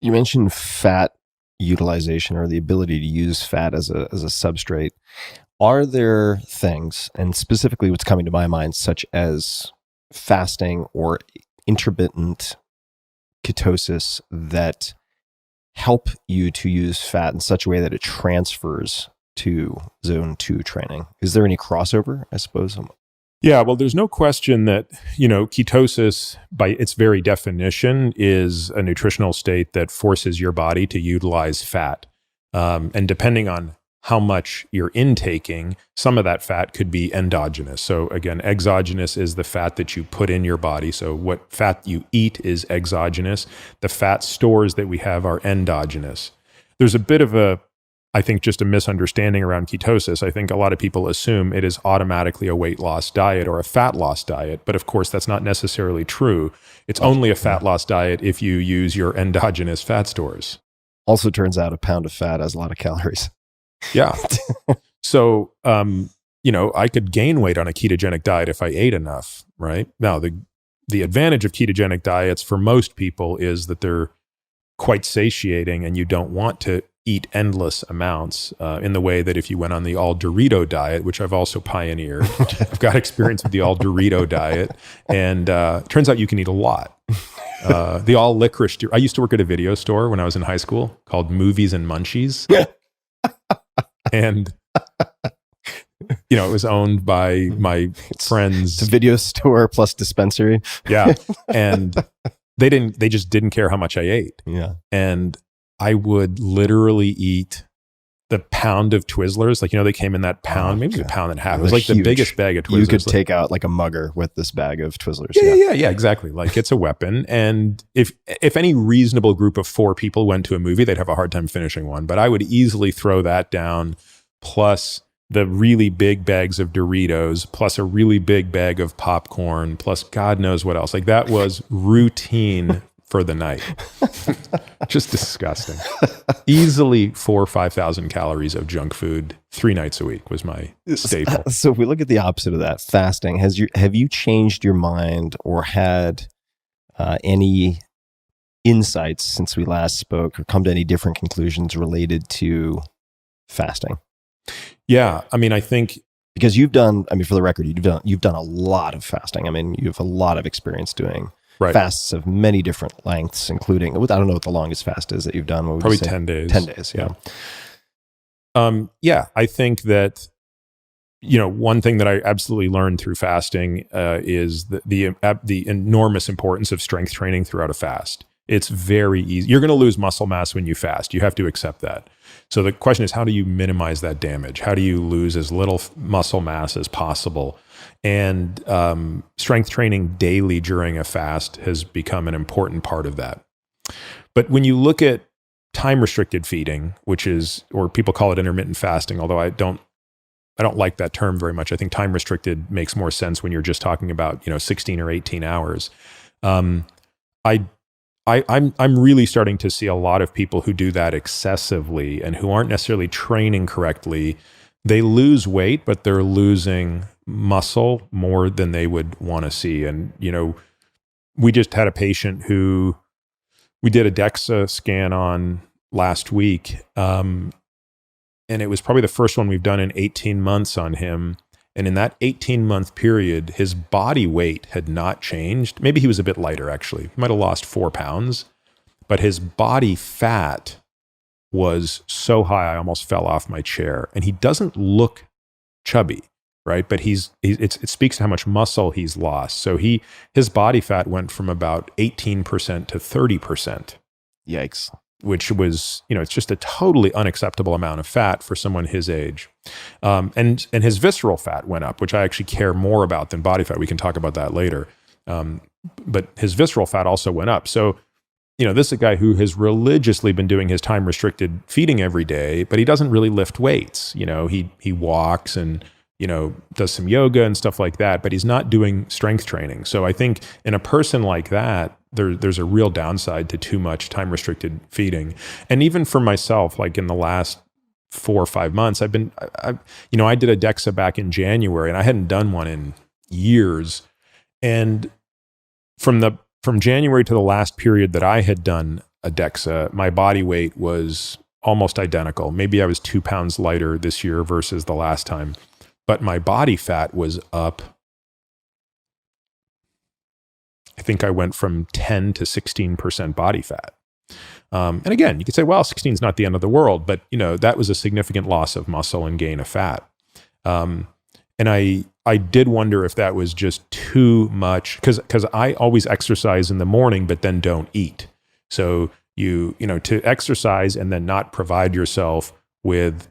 You mentioned fat utilization or the ability to use fat as a substrate. Are there things, and specifically what's coming to my mind, such as fasting or intermittent ketosis, that help you to use fat in such a way that it transfers to zone 2 training? Is there any crossover, I suppose? Yeah, well, there's no question that, ketosis by its very definition is a nutritional state that forces your body to utilize fat. And depending on how much you're intaking, some of that fat could be endogenous. So again, exogenous is the fat that you put in your body. So what fat you eat is exogenous. The fat stores that we have are endogenous. There's a bit of I think just a misunderstanding around ketosis. I think a lot of people assume it is automatically a weight loss diet or a fat loss diet, but of course that's not necessarily true. It's only a fat loss diet if you use your endogenous fat stores. Also turns out a pound of fat has a lot of calories. Yeah. So, I could gain weight on a ketogenic diet if I ate enough, right? Now, the advantage of ketogenic diets for most people is that they're quite satiating and you don't want to eat endless amounts in the way that if you went on the all Dorito diet, which I've also pioneered. I've got experience with the all Dorito diet, and turns out you can eat a lot. The all licorice. I used to work at a video store when I was in high school called Movies and Munchies. And, it was owned by my friends. It's a video store plus dispensary. Yeah. And they just didn't care how much I ate. Yeah. And I would literally eat the pound of Twizzlers. Like, they came in that pound, maybe a pound and a half. It was like huge. The biggest bag of Twizzlers. You could take out like a mugger with this bag of Twizzlers. Yeah, exactly. Like it's a weapon. And if any reasonable group of 4 people went to a movie, they'd have a hard time finishing one. But I would easily throw that down, plus the really big bags of Doritos, plus a really big bag of popcorn, plus God knows what else. Like that was routine for the night. Just disgusting. Easily 4,000 or 5,000 calories of junk food 3 nights a week was my staple. So if we look at the opposite of that, fasting, have you changed your mind or had any insights since we last spoke, or come to any different conclusions related to fasting? Yeah, I think because you've done, for the record, you've done a lot of fasting. You have a lot of experience doing fasts of many different lengths, including, I don't know what the longest fast is that you've done. What would probably you say? 10 days. 10 days, yeah. I think that, one thing that I absolutely learned through fasting is the enormous importance of strength training throughout a fast. It's very easy. You're going to lose muscle mass when you fast. You have to accept that. So the question is, how do you minimize that damage? How do you lose as little muscle mass as possible? And strength training daily during a fast has become an important part of that. But when you look at time-restricted feeding, which is, or people call it intermittent fasting, although I don't like that term very much. I think time-restricted makes more sense when you're just talking about 16 or 18 hours. I'm really starting to see a lot of people who do that excessively and who aren't necessarily training correctly. They lose weight, but they're losing muscle more than they would want to see. And, we just had a patient who we did a DEXA scan on last week. And it was probably the first one we've done in 18 months on him. And in that 18-month period, his body weight had not changed. Maybe he was a bit lighter, actually. He might have lost 4 pounds. But his body fat was so high, I almost fell off my chair. And he doesn't look chubby, right? But it speaks to how much muscle he's lost. So his body fat went from about 18% to 30%. Yikes. Which was, it's just a totally unacceptable amount of fat for someone his age. And his visceral fat went up, which I actually care more about than body fat. We can talk about that later. But his visceral fat also went up. So, this is a guy who has religiously been doing his time-restricted feeding every day, but he doesn't really lift weights. He walks and, does some yoga and stuff like that, but he's not doing strength training. So I think in a person like that, there's a real downside to too much time-restricted feeding. And even for myself, like in the last 4 or 5 months, I did a DEXA back in January, and I hadn't done one in years. And from January to the last period that I had done a DEXA, my body weight was almost identical. Maybe I was 2 pounds lighter this year versus the last time, but my body fat was up. I think I went from 10 to 16% body fat. And again, you could say, well, 16 is not the end of the world, but that was a significant loss of muscle and gain of fat. And I did wonder if that was just too much, because I always exercise in the morning, but then don't eat. So to exercise and then not provide yourself with,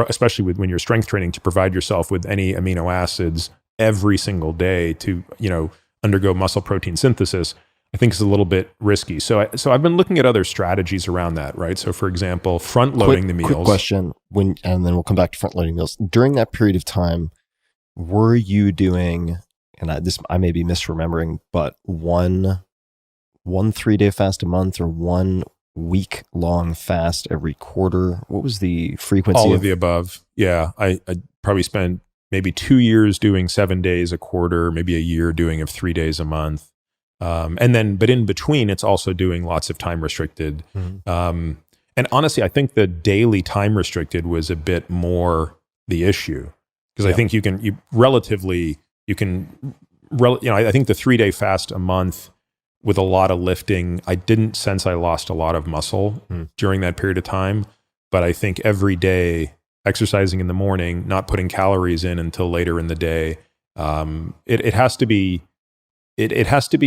especially when you're strength training, to provide yourself with any amino acids every single day to undergo muscle protein synthesis, I think is a little bit risky. So I've been looking at other strategies around that, right? So for example, front loading the meals. Quick question, and then we'll come back to front loading meals. During that period of time, were you doing, and I may be misremembering, but one 3-day fast a month or 1 week long fast every quarter? What was the frequency? All of the above. Yeah. I probably spent maybe 2 years doing 7 days a quarter, maybe a year doing of 3 days a month. But in between, it's also doing lots of time restricted. Mm-hmm. And honestly, I think the daily time restricted was a bit more the issue, because I think I think the 3-day fast a month with a lot of lifting, I didn't sense I lost a lot of muscle during that period of time. But I think every day exercising in the morning, not putting calories in until later in the day, it has to be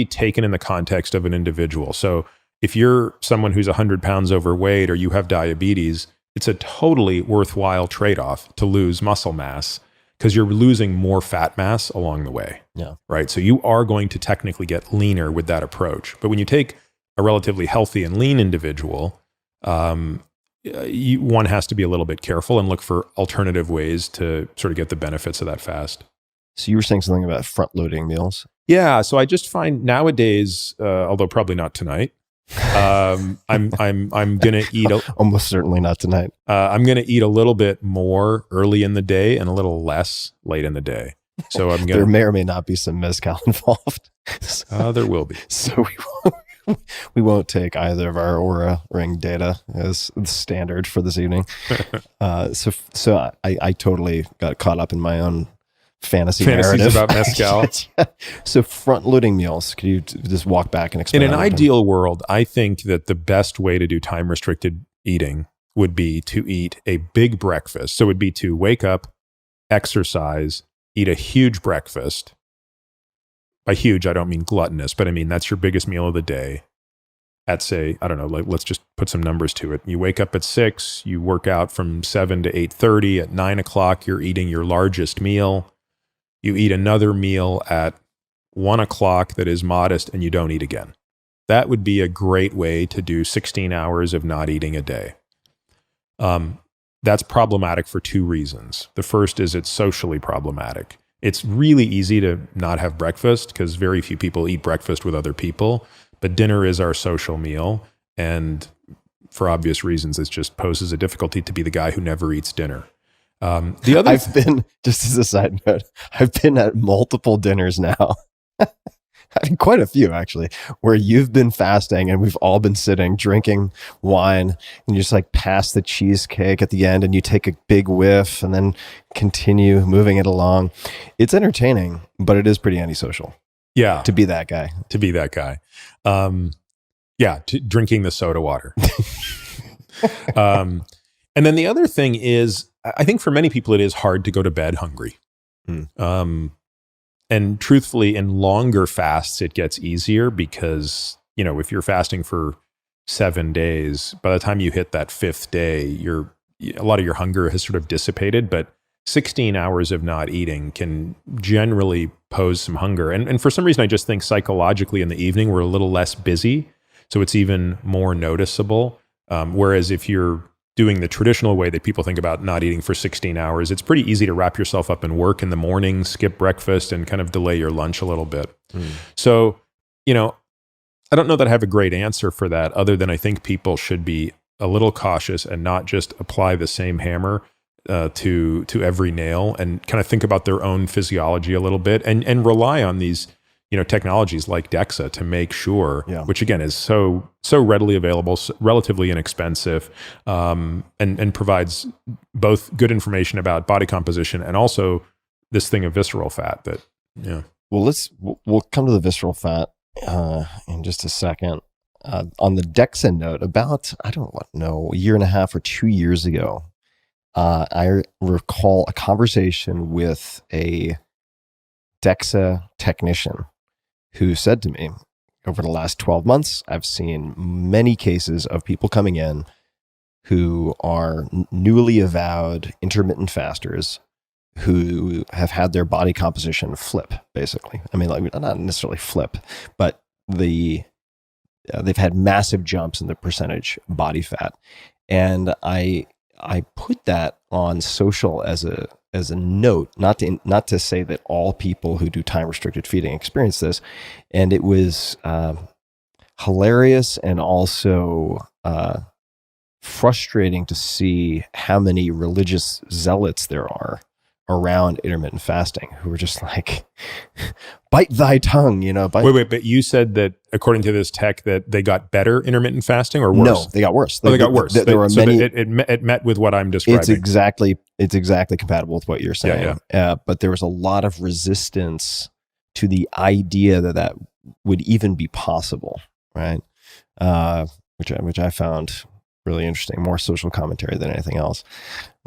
taken in the context of an individual. So if you're someone who's 100 pounds overweight or you have diabetes, it's a totally worthwhile trade-off to lose muscle mass, because you're losing more fat mass along the way. Yeah. Right. So you are going to technically get leaner with that approach. But when you take a relatively healthy and lean individual, one has to be a little bit careful and look for alternative ways to sort of get the benefits of that fast. So you were saying something about front loading meals. Yeah. So I just find nowadays, although probably not tonight, I'm gonna eat almost certainly not tonight. I'm gonna eat a little bit more early in the day and a little less late in the day. So there may or may not be some mezcal involved. There will be. So we won't take either of our Oura Ring data as the standard for this evening. So I totally got caught up in my own fantasies narrative about mezcal. So front loading meals, could you just walk back and explain? In an ideal world, I think that the best way to do time restricted eating would be to eat a big breakfast. So it would be to wake up, exercise, eat a huge breakfast. By huge, I don't mean gluttonous, but I mean that's your biggest meal of the day. At say, I don't know, let's just put some numbers to it. You wake up at 6, you work out from 7 to 8:30. At 9 o'clock, you're eating your largest meal. You eat another meal at 1 o'clock that is modest, and you don't eat again. That would be a great way to do 16 hours of not eating a day. That's problematic for 2 reasons. The first is it's socially problematic. It's really easy to not have breakfast because very few people eat breakfast with other people, but dinner is our social meal. And for obvious reasons, it just poses a difficulty to be the guy who never eats dinner. I've been, just as a side note, I've been at multiple dinners now. I mean, quite a few actually, where you've been fasting and we've all been sitting drinking wine, and you just like pass the cheesecake at the end and you take a big whiff and then continue moving it along. It's entertaining, but it is pretty antisocial. Yeah. To be that guy. Drinking the soda water. And then the other thing is, I think for many people, it is hard to go to bed hungry. And truthfully, in longer fasts, it gets easier because, if you're fasting for 7 days, by the time you hit that 5th day, a lot of your hunger has sort of dissipated, but 16 hours of not eating can generally pose some hunger. And for some reason, I just think psychologically in the evening, we're a little less busy. So it's even more noticeable. Whereas if you're doing the traditional way that people think about not eating for 16 hours, it's pretty easy to wrap yourself up in work in the morning, skip breakfast, and kind of delay your lunch a little bit. So, I don't know that I have a great answer for that, other than I think people should be a little cautious and not just apply the same hammer to every nail, and kind of think about their own physiology a little bit, and rely on these technologies like DEXA to make sure, Yeah. which again is so readily available, relatively inexpensive, and provides both good information about body composition and also this thing of visceral fat that, Well, we'll come to the visceral fat in just a second. On the DEXA note, about, I don't know, a year and a half or 2 years ago, I recall a conversation with a DEXA technician who said to me, over the last 12 months, I've seen many cases of people coming in who are newly avowed intermittent fasters who have had their body composition flip, basically. I mean, like, not necessarily flip, but they've had massive jumps in the percentage body fat. And I put that on social as a note, not to say that all people who do time restricted feeding experience this. And it was hilarious and also frustrating to see how many religious zealots there are around intermittent fasting who were just like, bite thy tongue, Wait, but you said that according to this tech that they got better intermittent fasting or worse? No, they got worse. They got worse. There were many. It met with what I'm describing. It's exactly compatible with what you're saying. Yeah. But there was a lot of resistance to the idea that would even be possible, right? Which I found really interesting. More social commentary than anything else.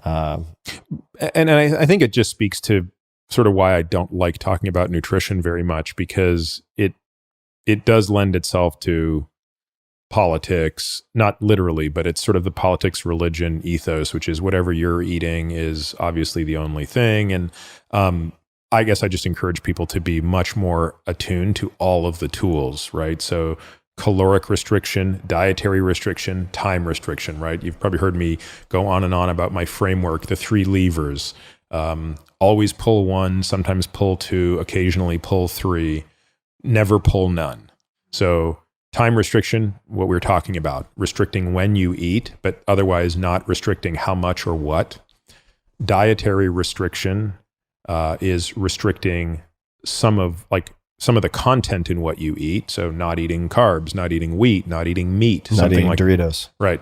And I think it just speaks to sort of why I don't like talking about nutrition very much, because it does lend itself to politics, not literally, but it's sort of the politics religion ethos, which is whatever you're eating is obviously the only thing. And I guess I just encourage people to be much more attuned to all of the tools, right? So caloric restriction, dietary restriction, time restriction, right? You've probably heard me go on and on about my framework, the 3 levers. Always pull 1, sometimes pull 2, occasionally pull 3, never pull none. So time restriction, what we're talking about, restricting when you eat, but otherwise not restricting how much or what. Dietary restriction is restricting some of the content in what you eat. So not eating carbs, not eating wheat, not eating meat, not eating Doritos. Right.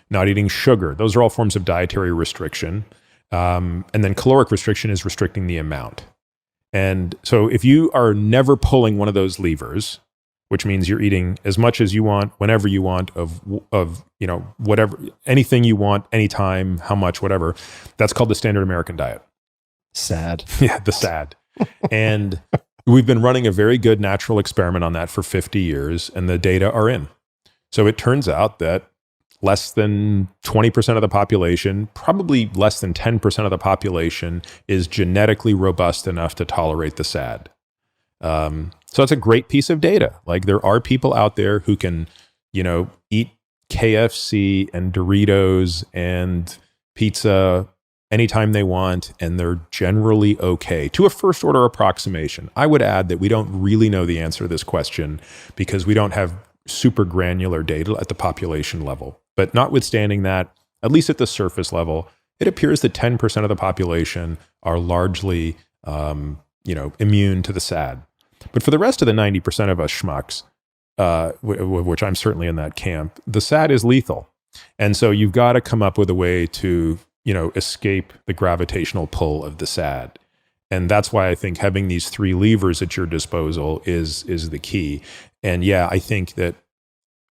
Not eating sugar. Those are all forms of dietary restriction. And then caloric restriction is restricting the amount. And so if you are never pulling one of those levers, which means you're eating as much as you want, whenever you want, of whatever, anything you want, anytime, how much, whatever, that's called the standard American diet. Sad. Yeah, the SAD. And we've been running a very good natural experiment on that for 50 years, and the data are in. So it turns out that less than 20% of the population, probably less than 10% of the population, is genetically robust enough to tolerate the SAD. So it's a great piece of data. Like, there are people out there who can, eat KFC and Doritos and pizza anytime they want, and they're generally okay. To a first order approximation, I would add that we don't really know the answer to this question because we don't have super granular data at the population level. But notwithstanding that, at least at the surface level, it appears that 10% of the population are largely, immune to the SAD. But for the rest of the 90% of us schmucks, which I'm certainly in that camp, the SAD is lethal. And so you've got to come up with a way to escape the gravitational pull of the SAD. And that's why I think having these 3 levers at your disposal is the key. And yeah, I think that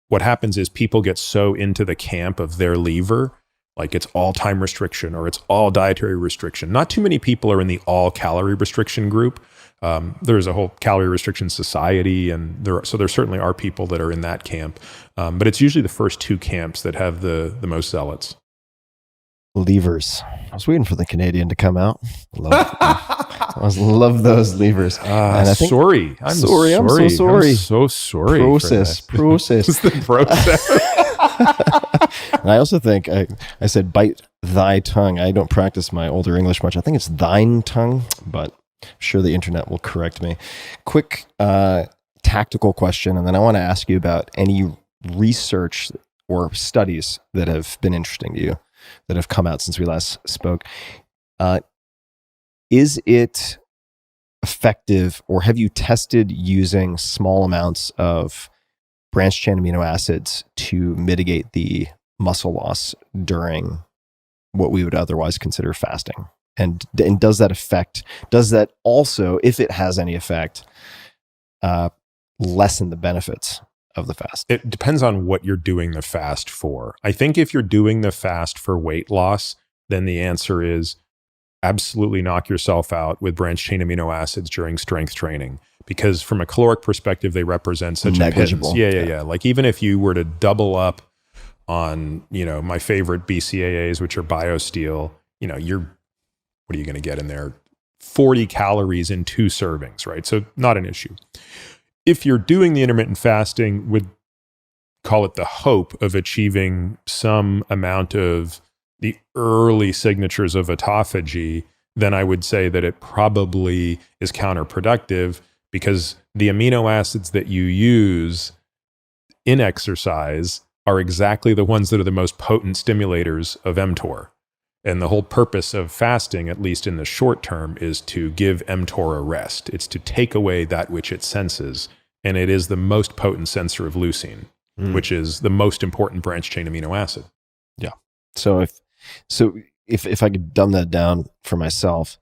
what happens is people get so into the camp of their lever, like it's all time restriction or it's all dietary restriction. Not too many people are in the all calorie restriction group. There's a whole calorie restriction society, and there certainly are people that are in that camp. But it's usually the first 2 camps that have the most zealots. Levers. I was waiting for the Canadian to come out. Love those levers. And I think, sorry. I'm so sorry. I'm so sorry. Process. It's the process. And I also think I said bite thy tongue. I don't practice my older English much. I think it's thine tongue, but I'm sure the internet will correct me. Quick tactical question, and then I want to ask you about any research or studies that have been interesting to you, that have come out since we last spoke. Is it effective, or have you tested using small amounts of branched chain amino acids to mitigate the muscle loss during what we would otherwise consider fasting? And does that also, if it has any effect, lessen the benefits of the fast? It depends on what you're doing the fast for. I think if you're doing the fast for weight loss, then the answer is absolutely knock yourself out with branched chain amino acids during strength training, because from a caloric perspective, they represent such a pittance. Yeah. Like even if you were to double up on, my favorite BCAAs, which are BioSteel, what are you going to get in there? 40 calories in 2 servings, right? So not an issue. If you're doing the intermittent fasting with, call it the hope of achieving some amount of the early signatures of autophagy, then I would say that it probably is counterproductive, because the amino acids that you use in exercise are exactly the ones that are the most potent stimulators of mTOR. And the whole purpose of fasting, at least in the short term, is to give mTOR a rest. It's to take away that which it senses. And it is the most potent sensor of leucine, which is the most important branched chain amino acid. Yeah. So if I could dumb that down for myself,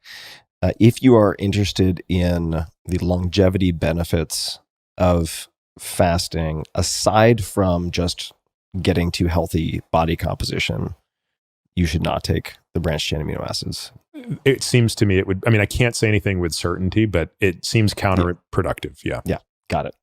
if you are interested in the longevity benefits of fasting, aside from just getting to healthy body composition, you should not take the branched chain amino acids. It seems to me it would, I can't say anything with certainty, but it seems counterproductive. Yeah. Yeah. Got it.